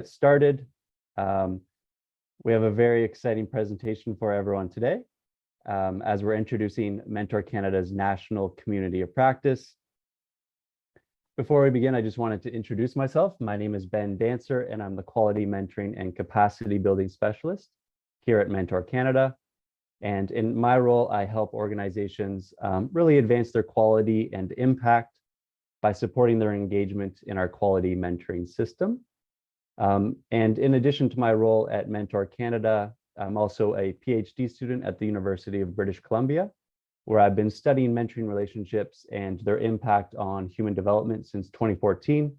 Started. We have a very exciting presentation for everyone today, as we're introducing Mentor Canada's National Community of Practice. Before we begin, I just wanted to introduce myself. My name is Ben Dancer, and I'm the Quality Mentoring and Capacity Building Specialist here at Mentor Canada. And in my role, I help organizations really advance their quality and impact by supporting their engagement in our quality mentoring system. And in addition to my role at Mentor Canada, I'm also a PhD student at the University of British Columbia, where I've been studying mentoring relationships and their impact on human development since 2014.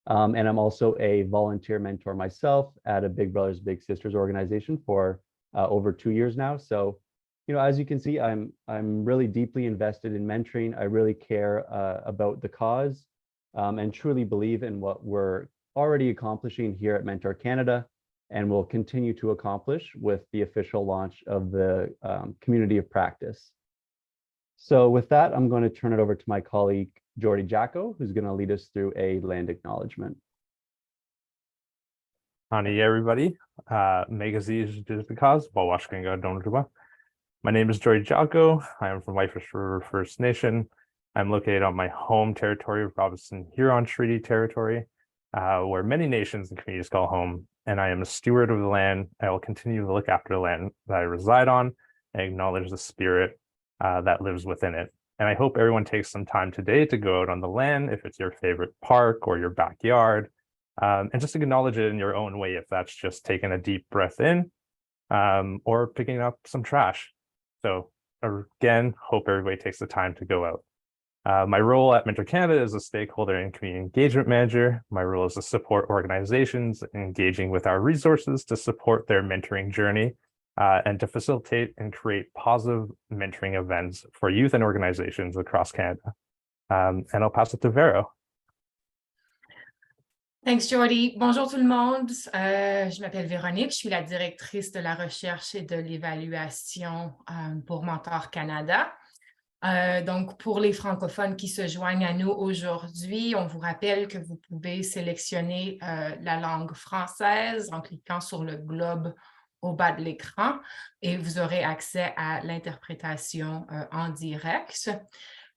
And I'm also a volunteer mentor myself at a Big Brothers Big Sisters organization for over 2 years now. So, as you can see, I'm really deeply invested in mentoring. I really care about the cause and truly believe in what we're already accomplishing here at Mentor Canada, and will continue to accomplish with the official launch of the Community of Practice. So with that, I'm going to turn it over to my colleague, Jordy Jacko, who's going to lead us through a land acknowledgement. Honey, everybody. My name is Jordy Jacko. I am from White River First Nation. I'm located on my home territory of Robinson Huron Treaty Territory, where many nations and communities call home, and I am a steward of the land. I will continue to look after the land that I reside on and acknowledge the spirit that lives within it. And I hope everyone takes some time today to go out on the land, if it's your favorite park or your backyard, and just acknowledge it in your own way, if that's just taking a deep breath in or picking up some trash. So again, hope everybody takes the time to go out. My role at Mentor Canada is a stakeholder and community engagement manager. My role is to support organizations engaging with our resources to support their mentoring journey and to facilitate and create positive mentoring events for youth and organizations across Canada. And I'll pass it to Vero. Thanks, Jordy. Bonjour tout le monde. Je m'appelle Véronique. Je suis la directrice de la recherche et de l'évaluation pour Mentor Canada. Donc, pour les francophones qui se joignent à nous aujourd'hui, on vous rappelle que vous pouvez sélectionner la langue française en cliquant sur le globe au bas de l'écran et vous aurez accès à l'interprétation en direct.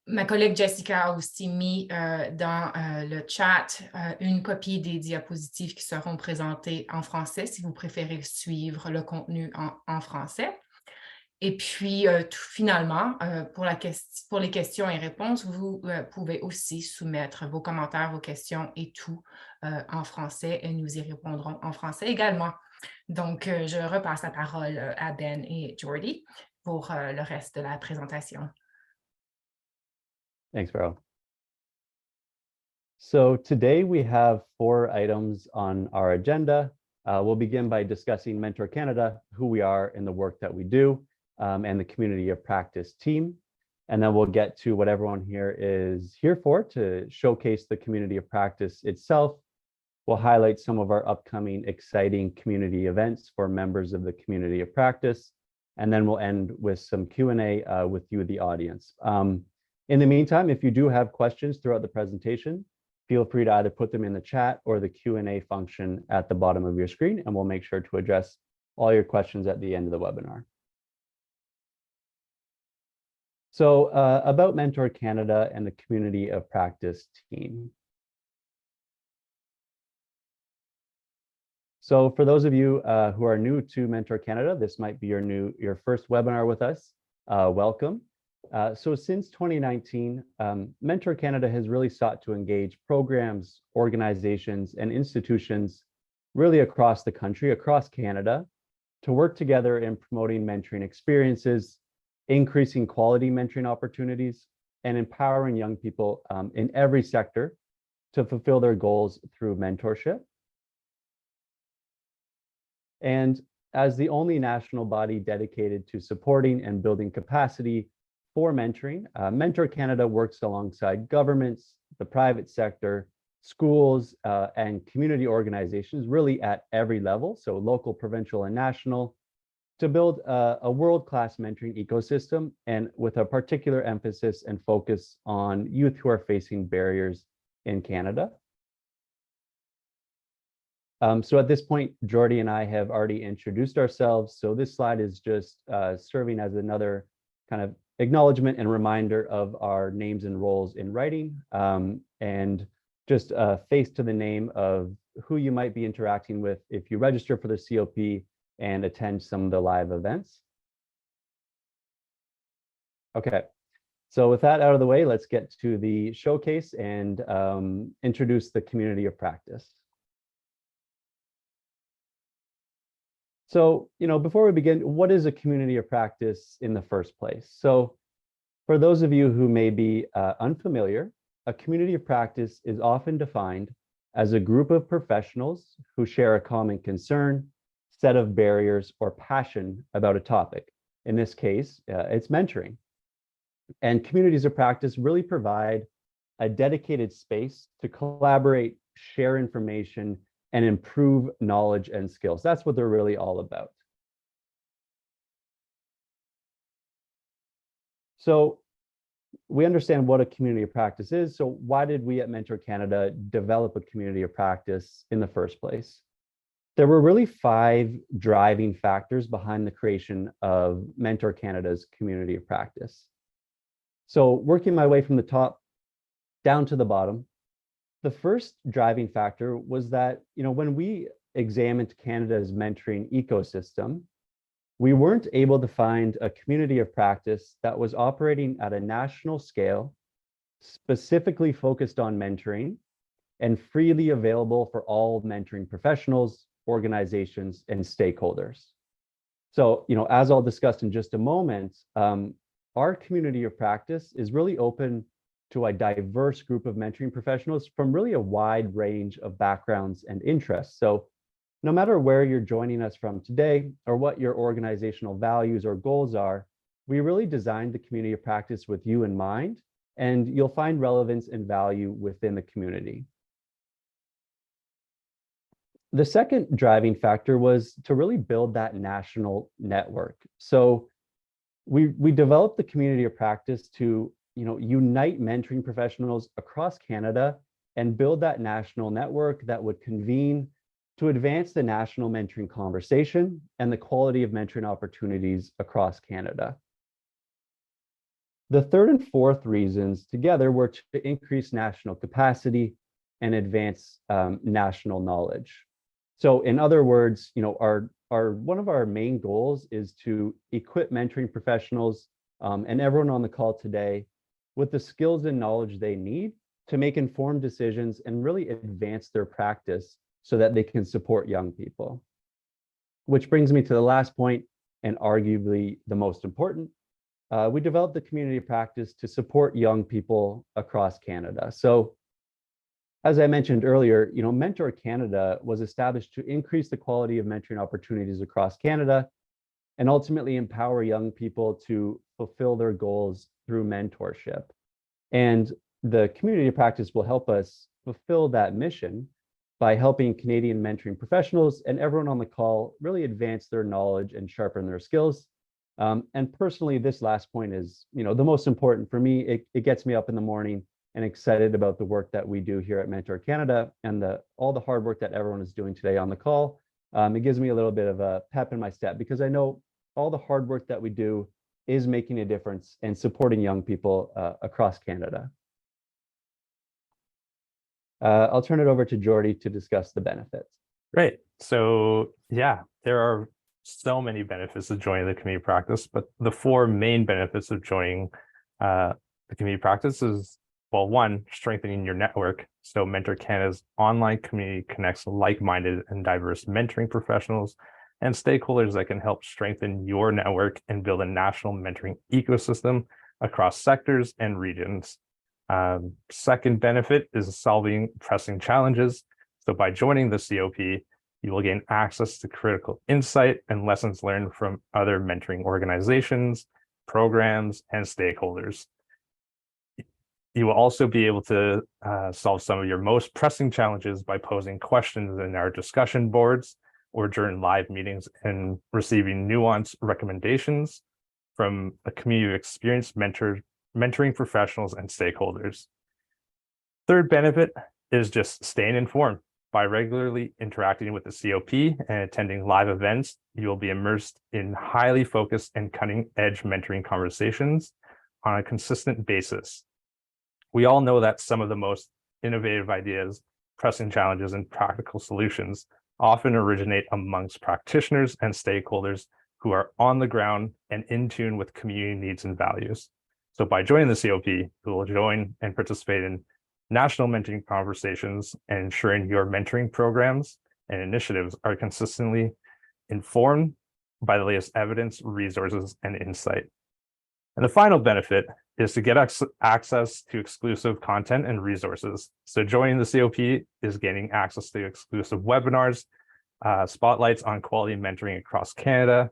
Ma collègue Jessica a aussi mis dans le chat une copie des diapositives qui seront présentées en français si vous préférez suivre le contenu en français. Et puis, finalement, pour les questions et réponses, vous pouvez aussi soumettre vos commentaires, vos questions et tout en français, et nous y répondrons en français également. Donc, je repasse la parole à Ben et Jordy pour le reste de la présentation. Thanks, Vero. So today we have 4 items on our agenda. We'll begin by discussing Mentor Canada, who we are and the work that we do, and the Community of Practice team. And then we'll get to what everyone here is here for, to showcase the Community of Practice itself. We'll highlight some of our upcoming exciting community events for members of the Community of Practice. And then we'll end with some Q&A with you, the audience. In the meantime, if you do have questions throughout the presentation, feel free to either put them in the chat or the Q&A function at the bottom of your screen, and we'll make sure to address all your questions at the end of the webinar. So about Mentor Canada and the Community of Practice team. So for those of you who are new to Mentor Canada, this might be your first webinar with us. Welcome. So since 2019, Mentor Canada has really sought to engage programs, organizations, and institutions really across the country, across Canada, to work together in promoting mentoring experiences, increasing quality mentoring opportunities, and empowering young people in every sector to fulfill their goals through mentorship. And as the only national body dedicated to supporting and building capacity for mentoring, Mentor Canada works alongside governments, the private sector, schools, and community organizations really at every level, so local, provincial, and national, to build a world-class mentoring ecosystem, and with a particular emphasis and focus on youth who are facing barriers in Canada. So at this point, Jordy and I have already introduced ourselves. So this slide is just serving as another kind of acknowledgement and reminder of our names and roles in writing, and just a face to the name of who you might be interacting with if you register for the COP and attend some of the live events. Okay, so with that out of the way, let's get to the showcase and introduce the community of practice. So, before we begin, what is a community of practice in the first place? So for those of you who may be unfamiliar, a community of practice is often defined as a group of professionals who share a common concern, set of barriers, or passion about a topic. In this case, it's mentoring. And communities of practice really provide a dedicated space to collaborate, share information, and improve knowledge and skills. That's what they're really all about. So we understand what a community of practice is. So why did we at Mentor Canada develop a community of practice in the first place? There were really 5 driving factors behind the creation of Mentor Canada's community of practice. So working my way from the top down to the bottom, the first driving factor was that, when we examined Canada's mentoring ecosystem, we weren't able to find a community of practice that was operating at a national scale, specifically focused on mentoring, and freely available for all mentoring professionals, organizations, and stakeholders. So, as I'll discuss in just a moment, our community of practice is really open to a diverse group of mentoring professionals from really a wide range of backgrounds and interests. So no matter where you're joining us from today or what your organizational values or goals are, we really designed the community of practice with you in mind, and you'll find relevance and value within the community. The second driving factor was to really build that national network. So we developed the community of practice to unite mentoring professionals across Canada and build that national network that would convene to advance the national mentoring conversation and the quality of mentoring opportunities across Canada. The third and fourth reasons together were to increase national capacity and advance national knowledge. So in other words, one of our main goals is to equip mentoring professionals and everyone on the call today with the skills and knowledge they need to make informed decisions and really advance their practice so that they can support young people. Which brings me to the last point, and arguably the most important. We developed the community of practice to support young people across Canada. So as I mentioned earlier, Mentor Canada was established to increase the quality of mentoring opportunities across Canada and ultimately empower young people to fulfill their goals through mentorship. And the community of practice will help us fulfill that mission by helping Canadian mentoring professionals and everyone on the call really advance their knowledge and sharpen their skills. And personally, this last point is, the most important for me. It gets me up in the morning and excited about the work that we do here at Mentor Canada and all the hard work that everyone is doing today on the call. It gives me a little bit of a pep in my step because I know all the hard work that we do is making a difference and supporting young people across Canada. I'll turn it over to Jordy to discuss the benefits. Great. So yeah, there are so many benefits of joining the community practice, but the 4 main benefits of joining the community practice is, well, 1, strengthening your network. So Mentor Canada's online community connects like-minded and diverse mentoring professionals and stakeholders that can help strengthen your network and build a national mentoring ecosystem across sectors and regions. Second benefit is solving pressing challenges. So by joining the COP, you will gain access to critical insight and lessons learned from other mentoring organizations, programs, and stakeholders. You will also be able to solve some of your most pressing challenges by posing questions in our discussion boards or during live meetings and receiving nuanced recommendations from a community of experienced mentoring professionals and stakeholders. Third benefit is just staying informed. By regularly interacting with the COP and attending live events, you will be immersed in highly focused and cutting-edge mentoring conversations on a consistent basis. We all know that some of the most innovative ideas, pressing challenges, and practical solutions often originate amongst practitioners and stakeholders who are on the ground and in tune with community needs and values. So by joining the COP, you will join and participate in national mentoring conversations and ensuring your mentoring programs and initiatives are consistently informed by the latest evidence, resources, and insight. And the final benefit is to get access to exclusive content and resources. So joining the COP is gaining access to exclusive webinars, spotlights on quality mentoring across Canada,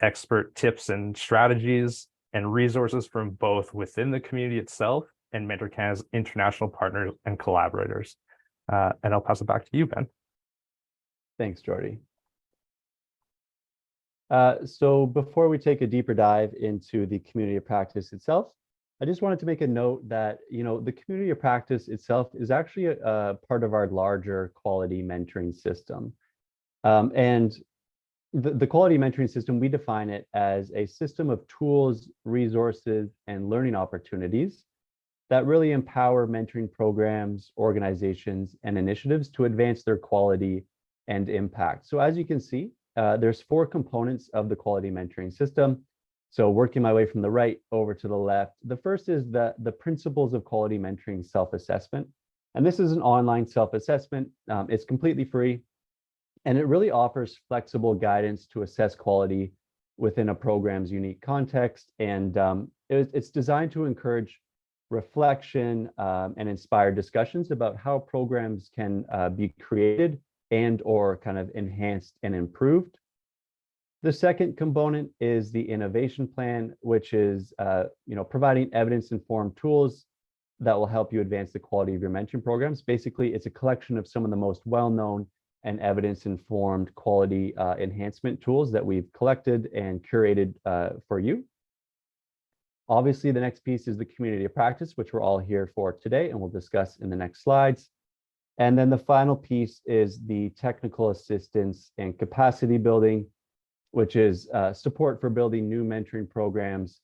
expert tips and strategies, and resources from both within the community itself and Mentor Canada's international partners and collaborators. And I'll pass it back to you, Ben. Thanks, Jordy. So before we take a deeper dive into the community of practice itself, I just wanted to make a note that, the community of practice itself is actually a part of our larger quality mentoring system. And the quality mentoring system, we define it as a system of tools, resources, and learning opportunities that really empower mentoring programs, organizations, and initiatives to advance their quality and impact. So as you can see, there's 4 components of the quality mentoring system. So working my way from the right over to the left, the first is the principles of quality mentoring self-assessment. And this is an online self-assessment. It's completely free. And it really offers flexible guidance to assess quality within a program's unique context. And it's designed to encourage reflection and inspire discussions about how programs can be created and or kind of enhanced and improved. The second component is the innovation plan, which is providing evidence-informed tools that will help you advance the quality of your mentoring programs. Basically, it's a collection of some of the most well-known and evidence-informed quality enhancement tools that we've collected and curated for you. Obviously, the next piece is the community of practice, which we're all here for today, and we'll discuss in the next slides. And then the final piece is the technical assistance and capacity building, which is support for building new mentoring programs.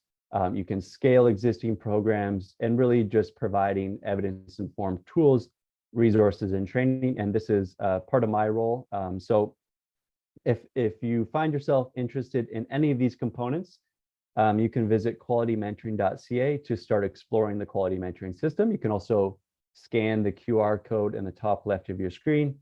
You can scale existing programs and really just providing evidence-informed tools, resources, and training. And this is part of my role. So if you find yourself interested in any of these components, you can visit qualitymentoring.ca to start exploring the quality mentoring system. You can also scan the QR code in the top left of your screen,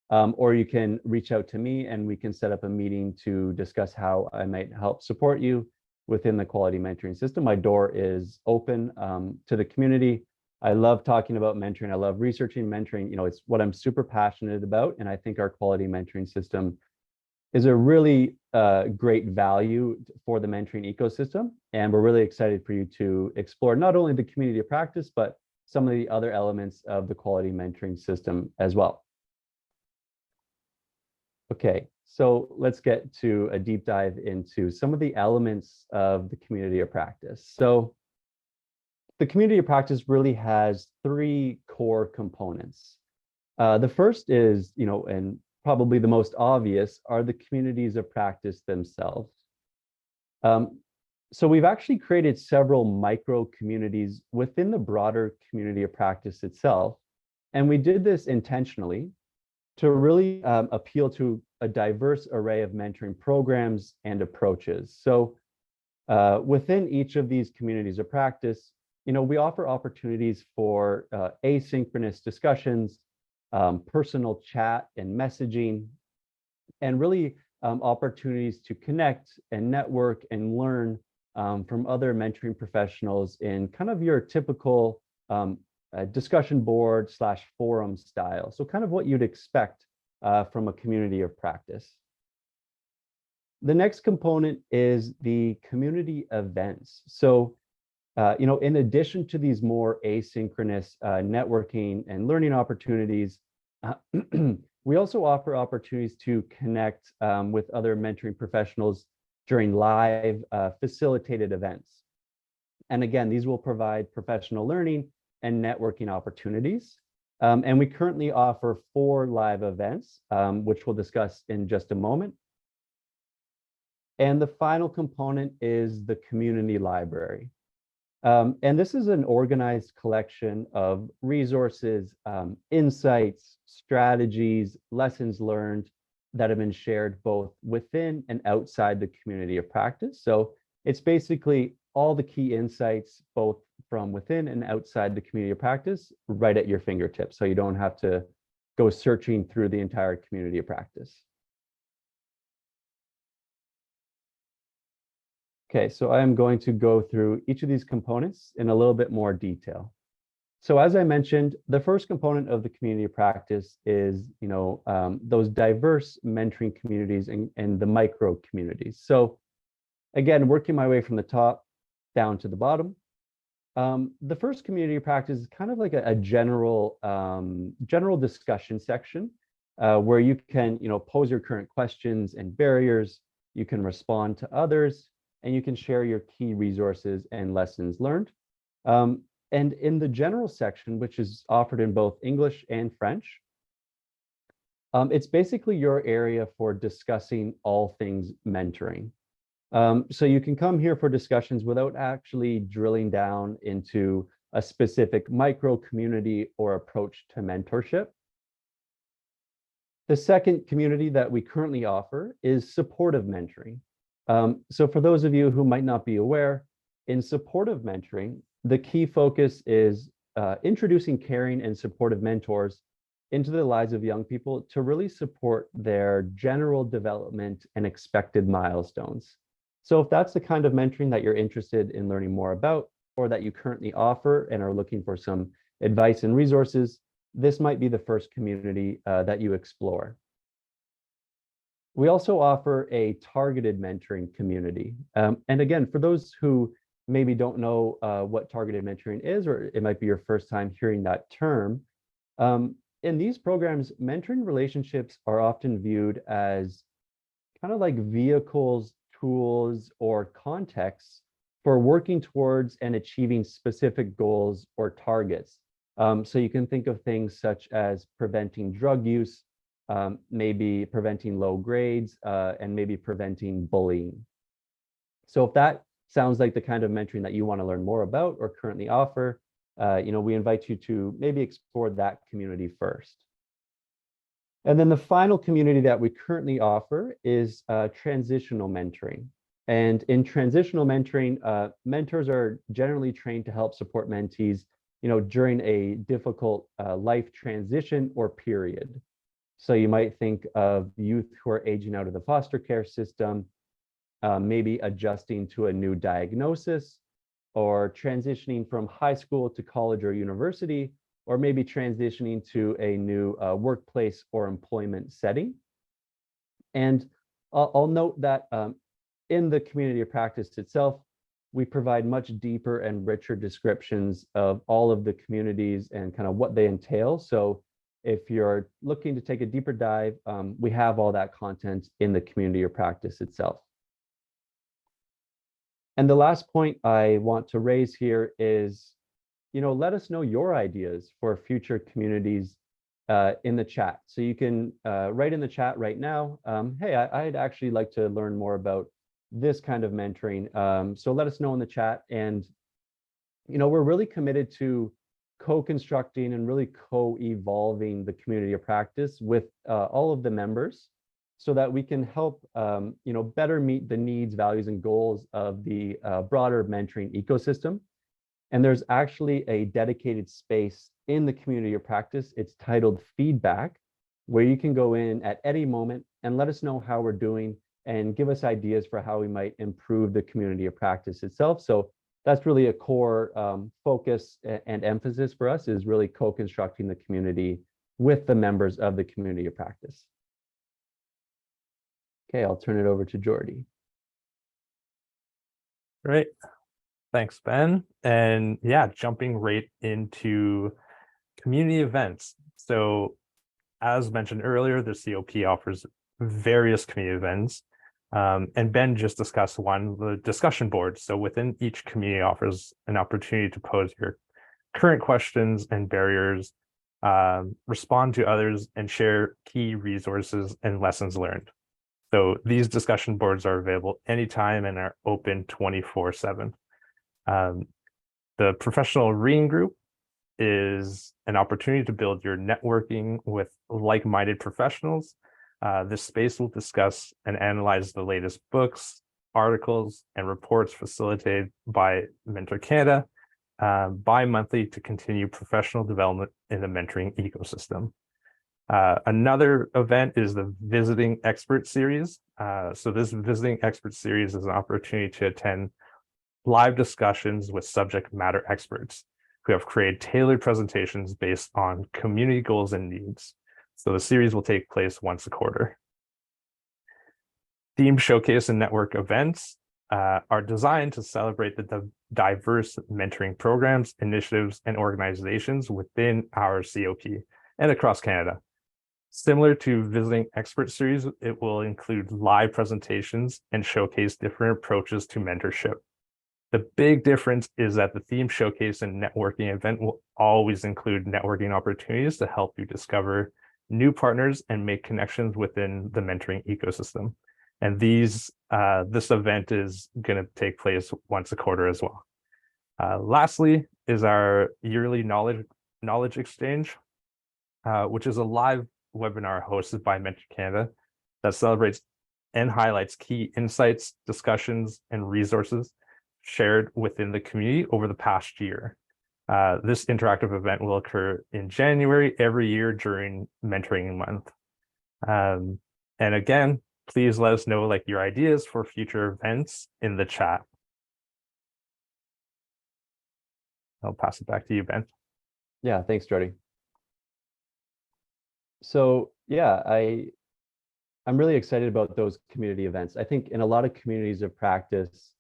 or you can reach out to me and we can set up a meeting to discuss how I might help support you within the quality mentoring system. My door is open to the community. I love talking about mentoring. I love researching mentoring. It's what I'm super passionate about. And I think our quality mentoring system is a really great value for the mentoring ecosystem. And we're really excited for you to explore not only the community of practice, but some of the other elements of the quality mentoring system as well. Okay, so let's get to a deep dive into some of the elements of the community of practice. So the community of practice really has 3 core components. The first is, and probably the most obvious, are the communities of practice themselves. So we've actually created several micro communities within the broader community of practice itself. And we did this intentionally to really appeal to a diverse array of mentoring programs and approaches. So within each of these communities of practice, we offer opportunities for asynchronous discussions, personal chat and messaging, and really opportunities to connect and network and learn from other mentoring professionals in kind of your typical discussion board / forum style. So kind of what you'd expect from a community of practice. The next component is the community events. So, in addition to these more asynchronous networking and learning opportunities, we also offer opportunities to connect with other mentoring professionals during live facilitated events. And again, these will provide professional learning and networking opportunities. And we currently offer 4 live events, which we'll discuss in just a moment. And the final component is the community library. And this is an organized collection of resources, insights, strategies, lessons learned that have been shared both within and outside the community of practice. So it's basically all the key insights, both from within and outside the community of practice, right at your fingertips. So you don't have to go searching through the entire community of practice. Okay, so I'm going to go through each of these components in a little bit more detail. So as I mentioned, the first component of the community of practice is, those diverse mentoring communities and the micro communities. So again, working my way from the top down to the bottom. The first community of practice is kind of like a general discussion section where you can, pose your current questions and barriers. You can respond to others, and you can share your key resources and lessons learned. And in the general section, which is offered in both English and French, it's basically your area for discussing all things mentoring. So you can come here for discussions without actually drilling down into a specific micro community or approach to mentorship. The second community that we currently offer is supportive mentoring. So for those of you who might not be aware, in supportive mentoring, the key focus is introducing caring and supportive mentors into the lives of young people to really support their general development and expected milestones. So if that's the kind of mentoring that you're interested in learning more about, or that you currently offer and are looking for some advice and resources, this might be the first community that you explore. We also offer a targeted mentoring community. And again, for those who maybe don't know what targeted mentoring is, or it might be your first time hearing that term, in these programs, mentoring relationships are often viewed as kind of like vehicles, tools, or contexts for working towards and achieving specific goals or targets. So you can think of things such as preventing drug use, maybe preventing low grades, and maybe preventing bullying. So if that sounds like the kind of mentoring that you want to learn more about or currently offer, we invite you to maybe explore that community first. And then the final community that we currently offer is transitional mentoring. And in transitional mentoring, mentors are generally trained to help support mentees, during a difficult life transition or period. So you might think of youth who are aging out of the foster care system, maybe adjusting to a new diagnosis, or transitioning from high school to college or university, or maybe transitioning to a new workplace or employment setting. And I'll note that in the community of practice itself, we provide much deeper and richer descriptions of all of the communities and kind of what they entail. So if you're looking to take a deeper dive, we have all that content in the community of practice itself. And the last point I want to raise here is, let us know your ideas for future communities in the chat. So you can write in the chat right now, hey, I'd actually like to learn more about this kind of mentoring. So let us know in the chat. And, we're really committed to co-constructing and really co-evolving the community of practice with all of the members so that we can help, better meet the needs, values, and goals of the broader mentoring ecosystem. And there's actually a dedicated space in the community of practice. It's titled Feedback, where you can go in at any moment and let us know how we're doing and give us ideas for how we might improve the community of practice itself. So that's really a core focus and emphasis for us, is really co-constructing the community with the members of the community of practice. Okay, I'll turn it over to Jordy. Great. Thanks, Ben. And yeah, jumping right into community events. So as mentioned earlier, the COP offers various community events. And Ben just discussed one, the discussion board. So within each community offers an opportunity to pose your current questions and barriers respond to others, and share key resources and lessons learned. So these discussion boards are available anytime and are open 24/7. The professional reading group is an opportunity to build your networking with like-minded professionals. This space will discuss and analyze the latest books, articles, and reports facilitated by Mentor Canada bi-monthly to continue professional development in the mentoring ecosystem. Another event is the Visiting Expert Series. So this Visiting Expert Series is an opportunity to attend live discussions with subject matter experts who have created tailored presentations based on community goals and needs. So the series will take place once a quarter. Theme showcase and network events are designed to celebrate the diverse mentoring programs, initiatives, and organizations within our COP and across Canada. Similar to Visiting Expert Series, it will include live presentations and showcase different approaches to mentorship. The big difference is that the theme showcase and networking event will always include networking opportunities to help you discover new partners and make connections within the mentoring ecosystem. And this event is going to take place once a quarter as well. Lastly is our yearly knowledge exchange, which is a live webinar hosted by Mentor Canada that celebrates and highlights key insights, discussions, and resources shared within the community over the past year. This interactive event will occur in January every year during Mentoring Month. And again, please let us know your ideas for future events in the chat. I'll pass it back to you, Ben. Yeah, thanks, Jordy. So yeah, I'm really excited about those community events. I think in a lot of communities of practice,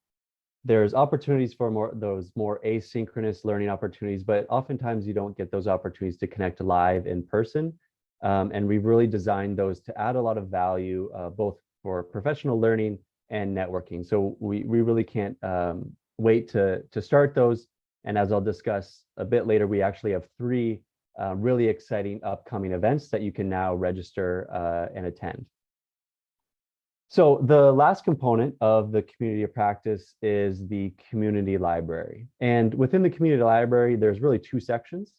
there's opportunities for those more asynchronous learning opportunities, but oftentimes you don't get those opportunities to connect live in person. And we've really designed those to add a lot of value, both for professional learning and networking. So we really can't wait to start those. And as I'll discuss a bit later, we actually have 3 really exciting upcoming events that you can now register and attend. So the last component of the community of practice is the community library. And within the community library, there's really 2 sections.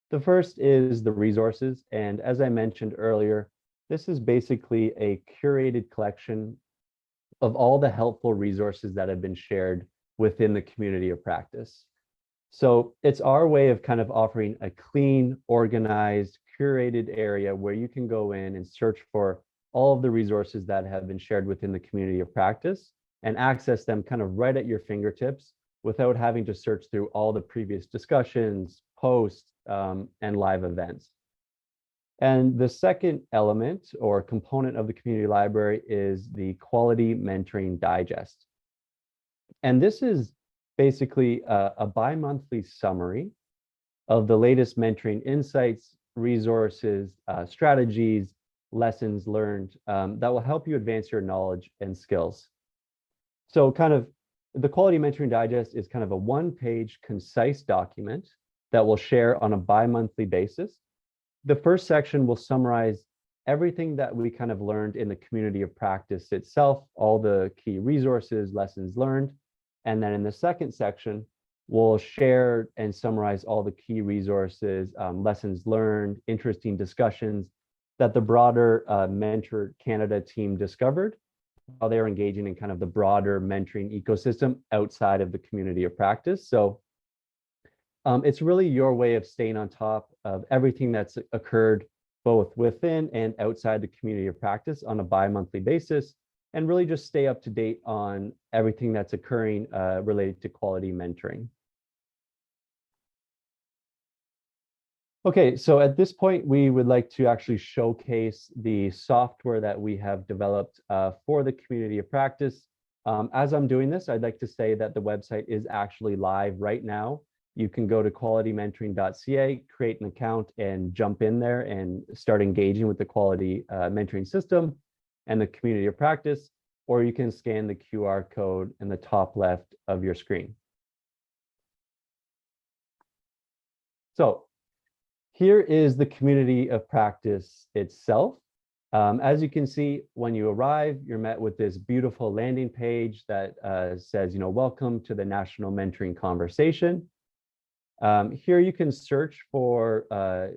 The first is the resources. And as I mentioned earlier, this is basically a curated collection of all the helpful resources that have been shared within the community of practice. So it's our way of kind of offering a clean, organized, curated area where you can go in and search for all of the resources that have been shared within the community of practice and access them kind of right at your fingertips without having to search through all the previous discussions, posts, and live events. And the second element or component of the community library is the Quality Mentoring Digest. And this is basically a bi-monthly summary of the latest mentoring insights, resources, strategies, lessons learned that will help you advance your knowledge and skills. So kind of the Quality Mentoring Digest is kind of a 1-page concise document that we'll share on a bi-monthly basis. The first section will summarize everything that we kind of learned in the community of practice itself, all the key resources, lessons learned. And then in the second section, we'll share and summarize all the key resources, lessons learned, interesting discussions that the broader Mentor Canada team discovered while they're engaging in kind of the broader mentoring ecosystem outside of the community of practice. So it's really your way of staying on top of everything that's occurred both within and outside the community of practice on a bi-monthly basis, and really just stay up to date on everything that's occurring related to quality mentoring. Okay, so at this point, we would like to actually showcase the software that we have developed for the community of practice. As I'm doing this, I'd like to say that the website is actually live right now. You can go to qualitymentoring.ca, create an account, and jump in there and start engaging with the quality mentoring system and the community of practice, or you can scan the QR code in the top left of your screen. So Here is the community of practice itself. As you can see, when you arrive, you're met with this beautiful landing page that says, welcome to the National Mentoring Conversation. Here you can search for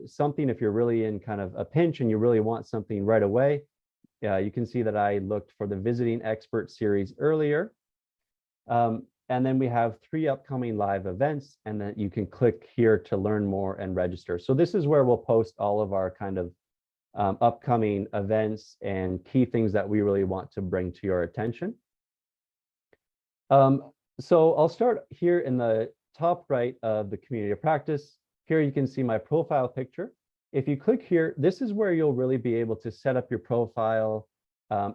something if you're really in kind of a pinch and you really want something right away. You can see that I looked for the Visiting Expert series earlier. And then we have 3 upcoming live events, and then you can click here to learn more and register. So this is where we'll post all of our kind of upcoming events and key things that we really want to bring to your attention. So I'll start here in the top right of the community of practice. Here you can see my profile picture. If you click here, this is where you'll really be able to set up your profile,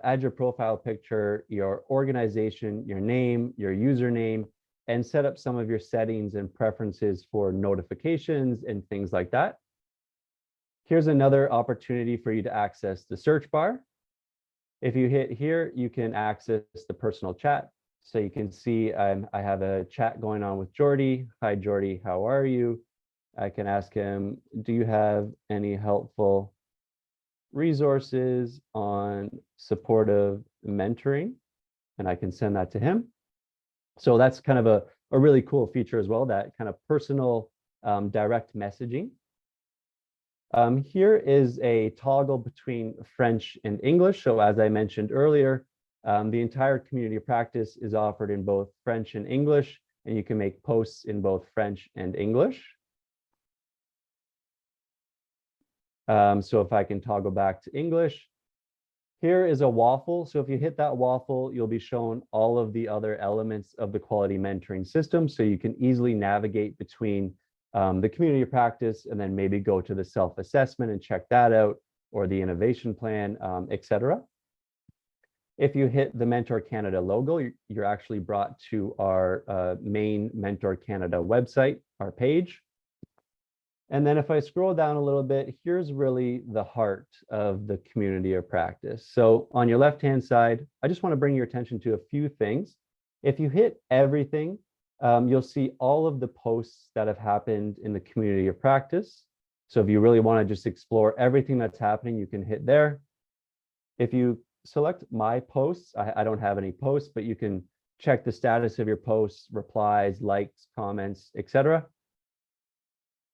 add your profile picture, your organization, your name, your username, and set up some of your settings and preferences for notifications and things like that. Here's another opportunity for you to access the search bar. If you hit here, you can access the personal chat. So you can see I have a chat going on with Jordy. Hi, Jordy, how are you? I can ask him, do you have any helpful resources on supportive mentoring? And I can send that to him. So that's kind of a really cool feature as well, that kind of personal direct messaging. Here is a toggle between French and English. So as I mentioned earlier, the entire community of practice is offered in both French and English, and you can make posts in both French and English. So if I can toggle back to English, here is a waffle. So if you hit that waffle, you'll be shown all of the other elements of the quality mentoring system. So you can easily navigate between the community of practice and then maybe go to the self-assessment and check that out, or the innovation plan, etc. If you hit the Mentor Canada logo, you're actually brought to our main Mentor Canada website, our page. And then if I scroll down a little bit, here's really the heart of the community of practice. So on your left-hand side, I just want to bring your attention to a few things. If you hit everything, you'll see all of the posts that have happened in the community of practice. So if you really want to just explore everything that's happening, you can hit there. If you select my posts, I don't have any posts, but you can check the status of your posts, replies, likes, comments, etc.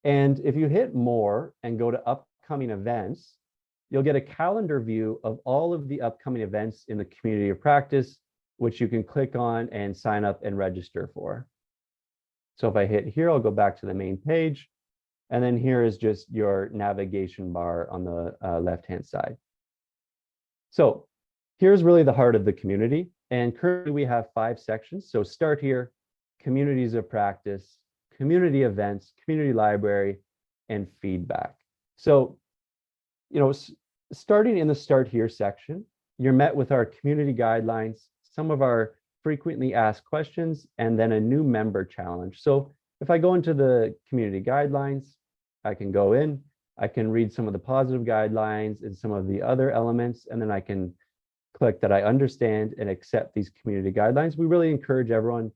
And if you hit more and go to upcoming events, you'll get a calendar view of all of the upcoming events in the community of practice, which you can click on and sign up and register for. So if I hit here, I'll go back to the main page. And then here is just your navigation bar on the left-hand side. So here's really the heart of the community. And currently we have 5 sections. So start here, communities of practice, community events, community library, and feedback. So, starting in the Start Here section, you're met with our community guidelines, some of our frequently asked questions, and then a new member challenge. So if I go into the community guidelines, I can go in, I can read some of the positive guidelines and some of the other elements, and then I can click that I understand and accept these community guidelines. We really encourage everyone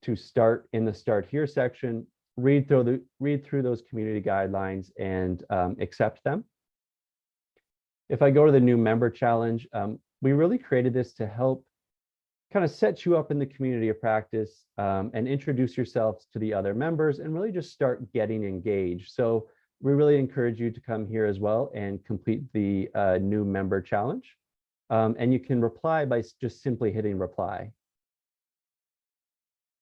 to start in the Start Here section, read through those community guidelines and accept them. If I go to the new member challenge, we really created this to help kind of set you up in the community of practice and introduce yourselves to the other members and really just start getting engaged. So we really encourage you to come here as well and complete the new member challenge. And you can reply by just simply hitting reply.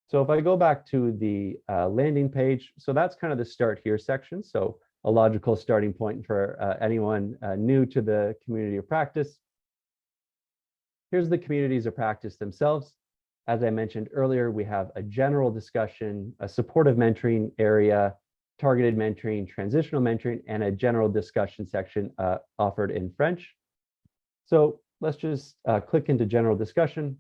So if I go back to the landing page, so that's kind of the Start Here section. So a logical starting point for anyone new to the community of practice. Here's the communities of practice themselves. As I mentioned earlier, we have a general discussion, a supportive mentoring area, targeted mentoring, transitional mentoring, and a general discussion section offered in French. So let's just click into general discussion.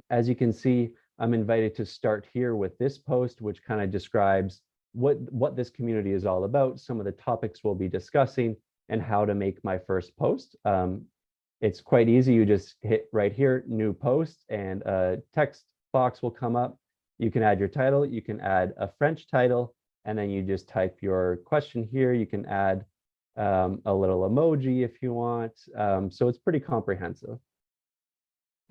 As you can see, I'm invited to start here with this post, which kind of describes what this community is all about, some of the topics we'll be discussing, and how to make my first post. It's quite easy. You just hit right here, new post, and a text box will come up. You can add your title. You can add a French title, and then you just type your question here. You can add a little emoji if you want. So it's pretty comprehensive.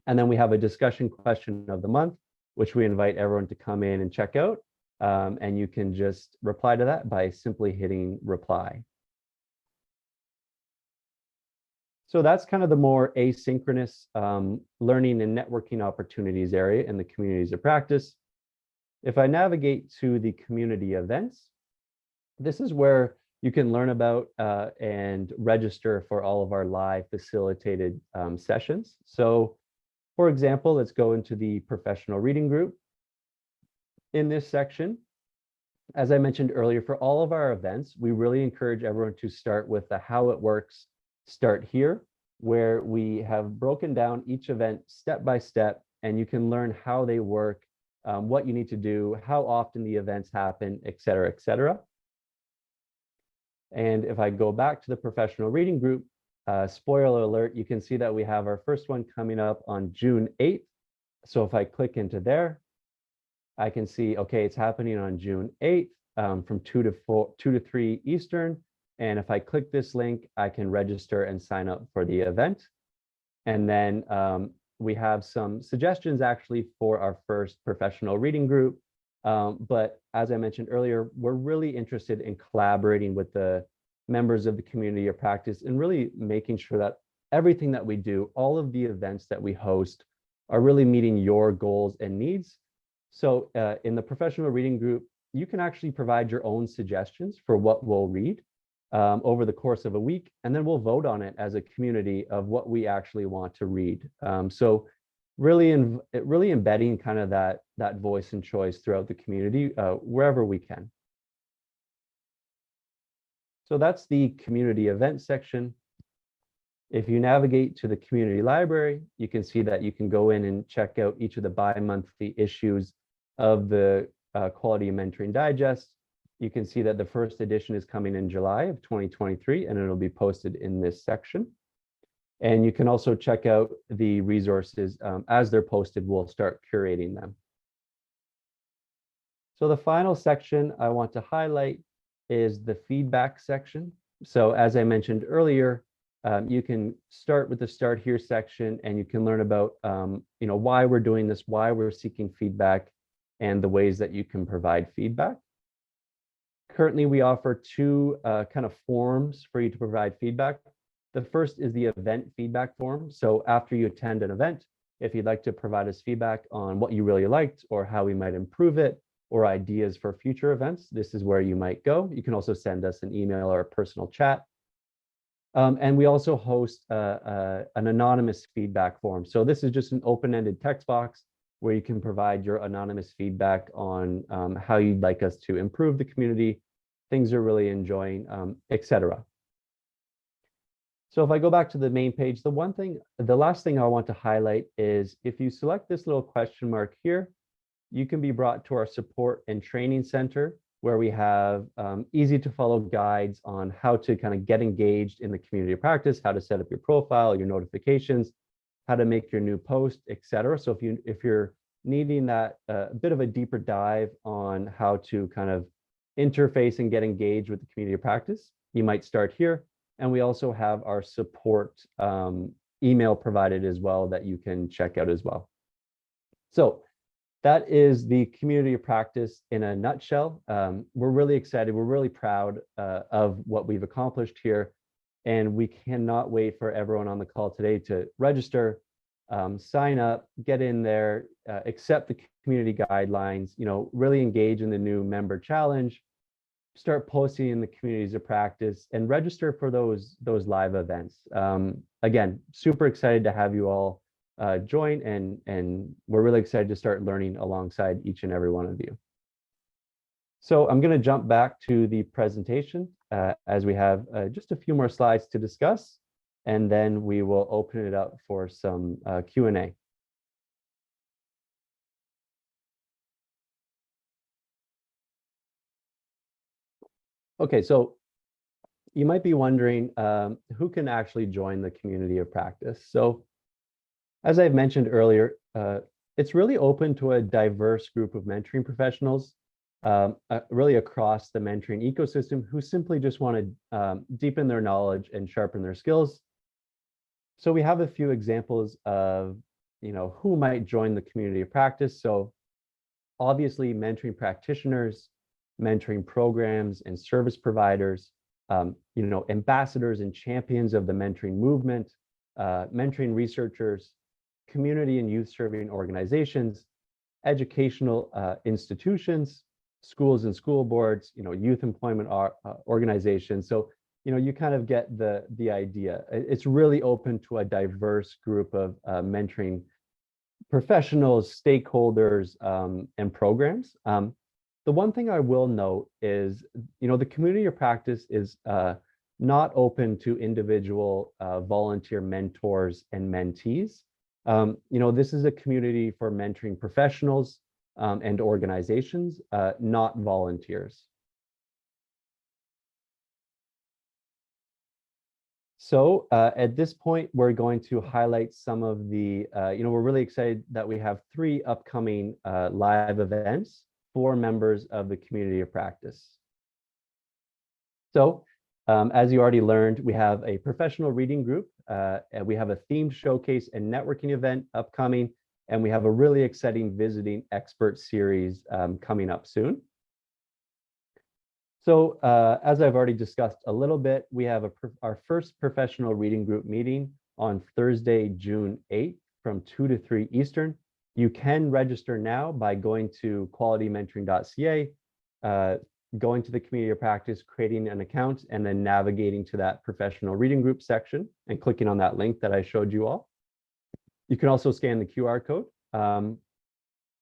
And then we have a discussion question of the month, which we invite everyone to come in and check out. And you can just reply to that by simply hitting reply. So that's kind of the more asynchronous learning and networking opportunities area in the communities of practice. If I navigate to the community events, this is where you can learn about and register for all of our live facilitated sessions. So for example, let's go into the professional reading group. In this section, as I mentioned earlier, for all of our events, we really encourage everyone to start with the how it works, start here, where we have broken down each event step by step, and you can learn how they work, what you need to do, how often the events happen, et cetera, et cetera. And if I go back to the professional reading group, spoiler alert, you can see that we have our first one coming up on June 8th. So if I click into there, I can see, okay, it's happening on June 8th from 2 to 3 Eastern. And if I click this link, I can register and sign up for the event. And then we have some suggestions actually for our first professional reading group. But as I mentioned earlier, we're really interested in collaborating with the members of the community of practice and really making sure that everything that we do, all of the events that we host, are really meeting your goals and needs. So in the professional reading group, you can actually provide your own suggestions for what we'll read over the course of a week, and then we'll vote on it as a community of what we actually want to read. So really embedding kind of that voice and choice throughout the community wherever we can. So that's the community event section. If you navigate to the community library, you can see that you can go in and check out each of the bi-monthly issues of the Quality of Mentoring Digest. You can see that the first edition is coming in July of 2023, and it'll be posted in this section. And you can also check out the resources as they're posted. We'll start curating them. So the final section I want to highlight is the feedback section. So as I mentioned earlier, you can start with the Start Here section, and you can learn about why we're doing this, why we're seeking feedback, and the ways that you can provide feedback. Currently, we offer two kind of forms for you to provide feedback. The first is the event feedback form. So after you attend an event, if you'd like to provide us feedback on what you really liked or how we might improve it, or ideas for future events, this is where you might go. You can also send us an email or a personal chat. And we also host an anonymous feedback form. So this is just an open-ended text box where you can provide your anonymous feedback on how you'd like us to improve the community, things you're really enjoying, etc. So if I go back to the main page, the last thing I want to highlight is if you select this little question mark here, you can be brought to our support and training center, where we have easy to follow guides on how to kind of get engaged in the community of practice, how to set up your profile, your notifications, how to make your new post, etc. So if you're needing that bit of a deeper dive on how to kind of interface and get engaged with the community of practice, you might start here. And we also have our support email provided as well that you can check out as well. So that is the community of practice in a nutshell. We're really excited. We're really proud of what we've accomplished here. And we cannot wait for everyone on the call today to register, sign up, get in there, accept the community guidelines, really engage in the new member challenge, start posting in the communities of practice, and register for those live events. Again, super excited to have you all join, and we're really excited to start learning alongside each and every one of you. So I'm going to jump back to the presentation as we have just a few more slides to discuss, and then we will open it up for some Q&A. Okay, so you might be wondering who can actually join the community of practice. So as I've mentioned earlier, it's really open to a diverse group of mentoring professionals. really across the mentoring ecosystem who simply just want to deepen their knowledge and sharpen their skills. So we have a few examples of, who might join the community of practice. So obviously mentoring practitioners, mentoring programs and service providers, ambassadors and champions of the mentoring movement, mentoring researchers, community and youth serving organizations, educational institutions, schools and school boards, youth employment organizations. So, you kind of get the idea. It's really open to a diverse group of mentoring professionals, stakeholders, and programs. The one thing I will note is, the community of practice is not open to individual volunteer mentors and mentees. This is a community for mentoring professionals and organizations, not volunteers. So at this point, we're going to highlight some of the, we're really excited that we have 3 upcoming live events for members of the community of practice. So as you already learned, we have a professional reading group, and we have a themed showcase and networking event upcoming, and we have a really exciting visiting expert series coming up soon. So as I've already discussed a little bit, we have our first professional reading group meeting on Thursday, June 8th from 2 to 3 Eastern. You can register now by going to qualitymentoring.ca, going to the community of practice, creating an account, and then navigating to that professional reading group section and clicking on that link that I showed you all. You can also scan the QR code.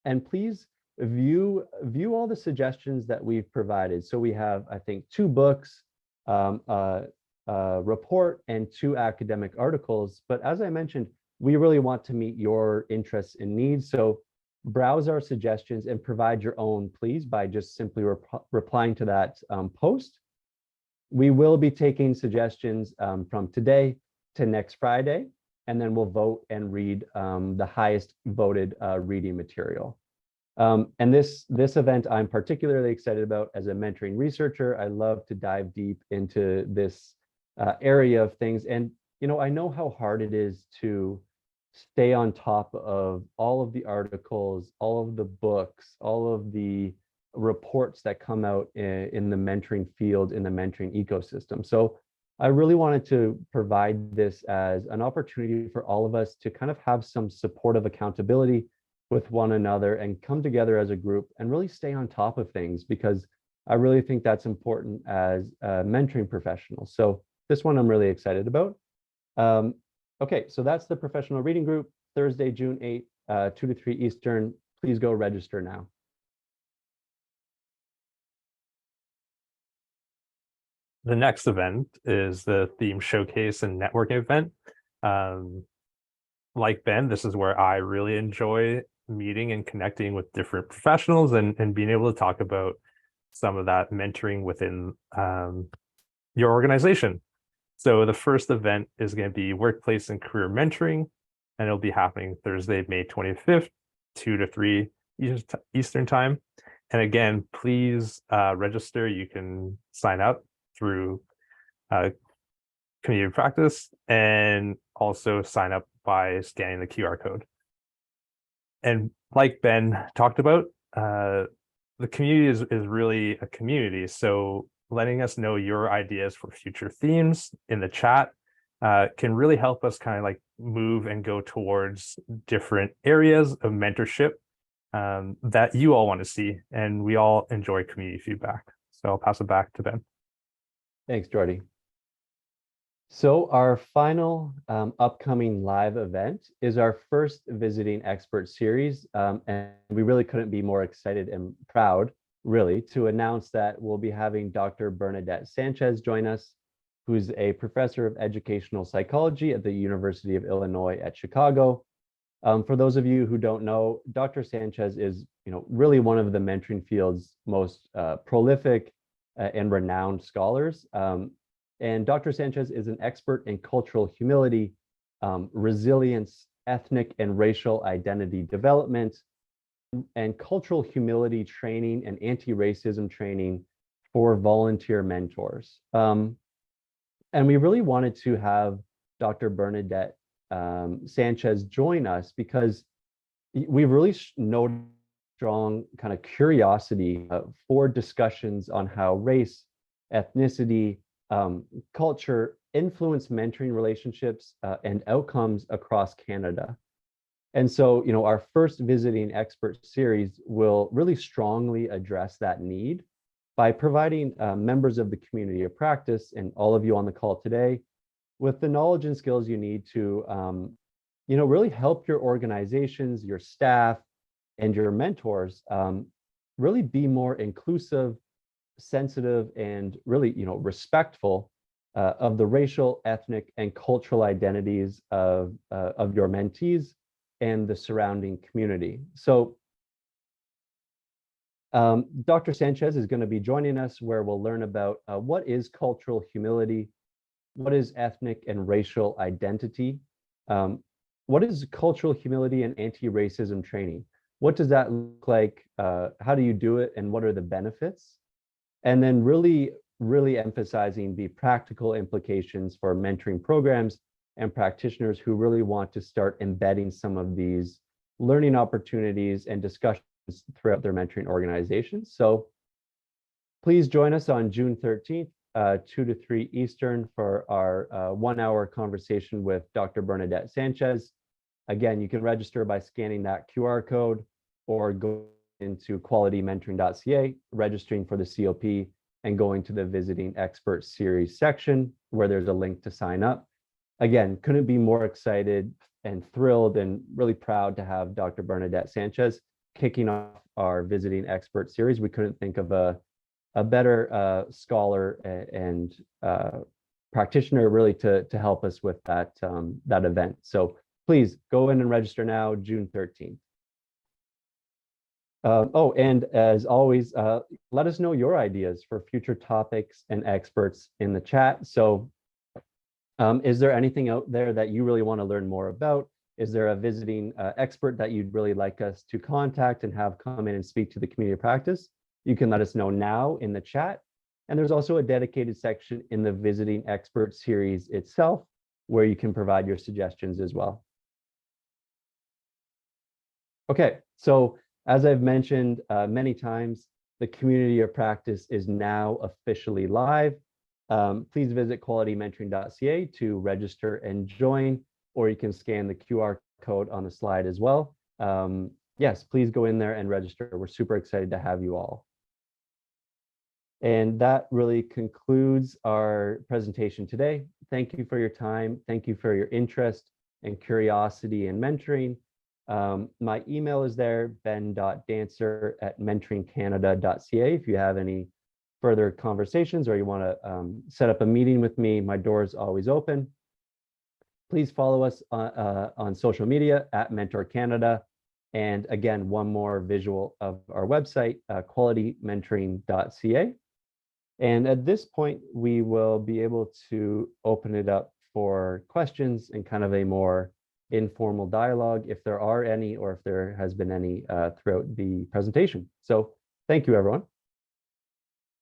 And please view all the suggestions that we've provided. So we have, I think, 2 books, a report, and 2 academic articles. But as I mentioned, we really want to meet your interests and needs. So browse our suggestions and provide your own, please, by just simply replying to that post. We will be taking suggestions from today to next Friday, and then we'll vote and read the highest voted reading material. And this event I'm particularly excited about. As a mentoring researcher, I love to dive deep into this area of things. And, I know how hard it is to stay on top of all of the articles, all of the books, all of the reports that come out in the mentoring field, in the mentoring ecosystem. So I really wanted to provide this as an opportunity for all of us to kind of have some supportive accountability with one another and come together as a group and really stay on top of things, because I really think that's important as mentoring professionals. So this one I'm really excited about. Okay, so that's the professional reading group, Thursday, June 8th, 2 to 3 Eastern. Please go register now. The next event is the theme showcase and networking event. Like Ben, this is where I really enjoy meeting and connecting with different professionals and being able to talk about some of that mentoring within your organization. So the first event is going to be workplace and career mentoring, and it'll be happening Thursday, May 25th, 2 to 3 Eastern time. And again, please register. You can sign up through community practice, and also sign up by scanning the QR code. And like Ben talked about, the community is really a community. So letting us know your ideas for future themes in the chat can really help us kind of like move and go towards different areas of mentorship that you all want to see. And we all enjoy community feedback. So I'll pass it back to Ben. Thanks, Jordy. So our final upcoming live event is our first visiting expert series. And we really couldn't be more excited and proud, really, to announce that we'll be having Dr. Bernadette Sanchez join us, who's a professor of educational psychology at the University of Illinois at Chicago. For those of you who don't know, Dr. Sanchez is, really one of the mentoring field's most prolific and renowned scholars. And Dr. Sanchez is an expert in cultural humility, resilience, ethnic and racial identity development, and cultural humility training and anti-racism training for volunteer mentors. And we really wanted to have Dr. Bernadette Sanchez join us because we really noted strong kind of curiosity for discussions on how race, ethnicity, culture influence mentoring relationships and outcomes across Canada. And so, our first visiting expert series will really strongly address that need by providing members of the community of practice and all of you on the call today with the knowledge and skills you need to, really help your organizations, your staff, and your mentors really be more inclusive, sensitive, and really, respectful of the racial, ethnic, and cultural identities of your mentees and the surrounding community. So Dr. Sanchez is going to be joining us where we'll learn about what is cultural humility, what is ethnic and racial identity, what is cultural humility and anti-racism training, what does that look like, how do you do it, and what are the benefits? And then really emphasizing the practical implications for mentoring programs and practitioners who really want to start embedding some of these learning opportunities and discussions throughout their mentoring organizations. So please join us on June 13th, 2 to 3 Eastern for our 1-hour conversation with Dr. Bernadette Sanchez. Again, you can register by scanning that QR code or go into qualitymentoring.ca, registering for the COP, and going to the Visiting Expert Series section where there's a link to sign up. Again, couldn't be more excited and thrilled and really proud to have Dr. Bernadette Sanchez kicking off our Visiting Expert Series. We couldn't think of a better scholar and practitioner really to help us with that event. So please go in and register now, June 13th. And as always, let us know your ideas for future topics and experts in the chat. So is there anything out there that you really want to learn more about? Is there a visiting expert that you'd really like us to contact and have come in and speak to the community of practice? You can let us know now in the chat. And there's also a dedicated section in the Visiting Expert Series itself where you can provide your suggestions as well. Okay, so as I've mentioned many times, the community of practice is now officially live. Please visit qualitymentoring.ca to register and join, or you can scan the QR code on the slide as well. Yes, please go in there and register. We're super excited to have you all. And that really concludes our presentation today. Thank you for your time. Thank you for your interest and curiosity in mentoring. My email is there, ben.dancer@mentoringcanada.ca. If you have any further conversations or you want to set up a meeting with me, my door is always open. Please follow us on social media @MentorCanada. And again, one more visual of our website, qualitymentoring.ca. And at this point, we will be able to open it up for questions and kind of a more informal dialogue, if there are any, or if there has been any throughout the presentation. So thank you, everyone.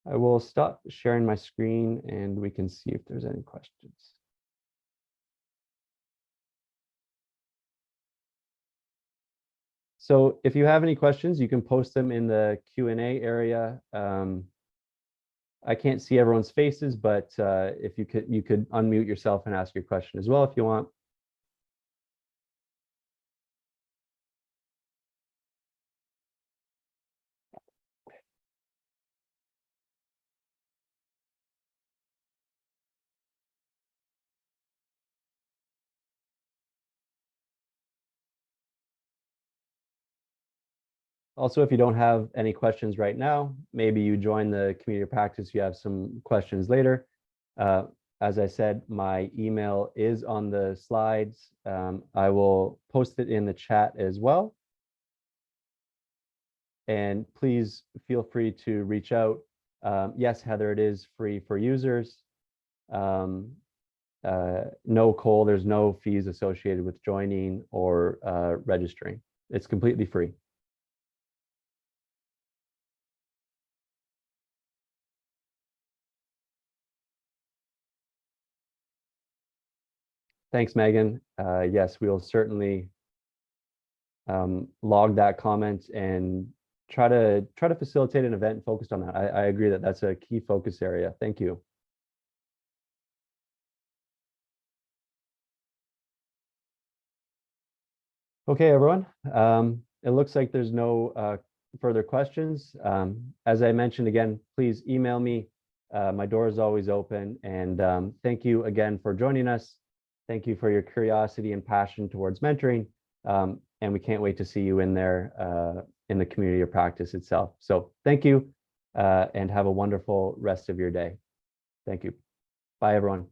I will stop sharing my screen and we can see if there's any questions. So if you have any questions, you can post them in the Q&A area. I can't see everyone's faces, but if you could unmute yourself and ask your question as well if you want. Also, if you don't have any questions right now, maybe you join the community of practice, you have some questions later. As I said, my email is on the slides. I will post it in the chat as well. And please feel free to reach out. Yes, Heather, it is free for users. No, Cole, there's no fees associated with joining or registering. It's completely free. Thanks, Megan. Yes, we will certainly log that comment and try to facilitate an event focused on that. I agree that that's a key focus area. Thank you. Okay, everyone. It looks like there's no further questions. As I mentioned again, please email me. My door is always open. And thank you again for joining us. Thank you for your curiosity and passion towards mentoring. And we can't wait to see you in there in the community of practice itself. So thank you and have a wonderful rest of your day. Thank you. Bye, everyone.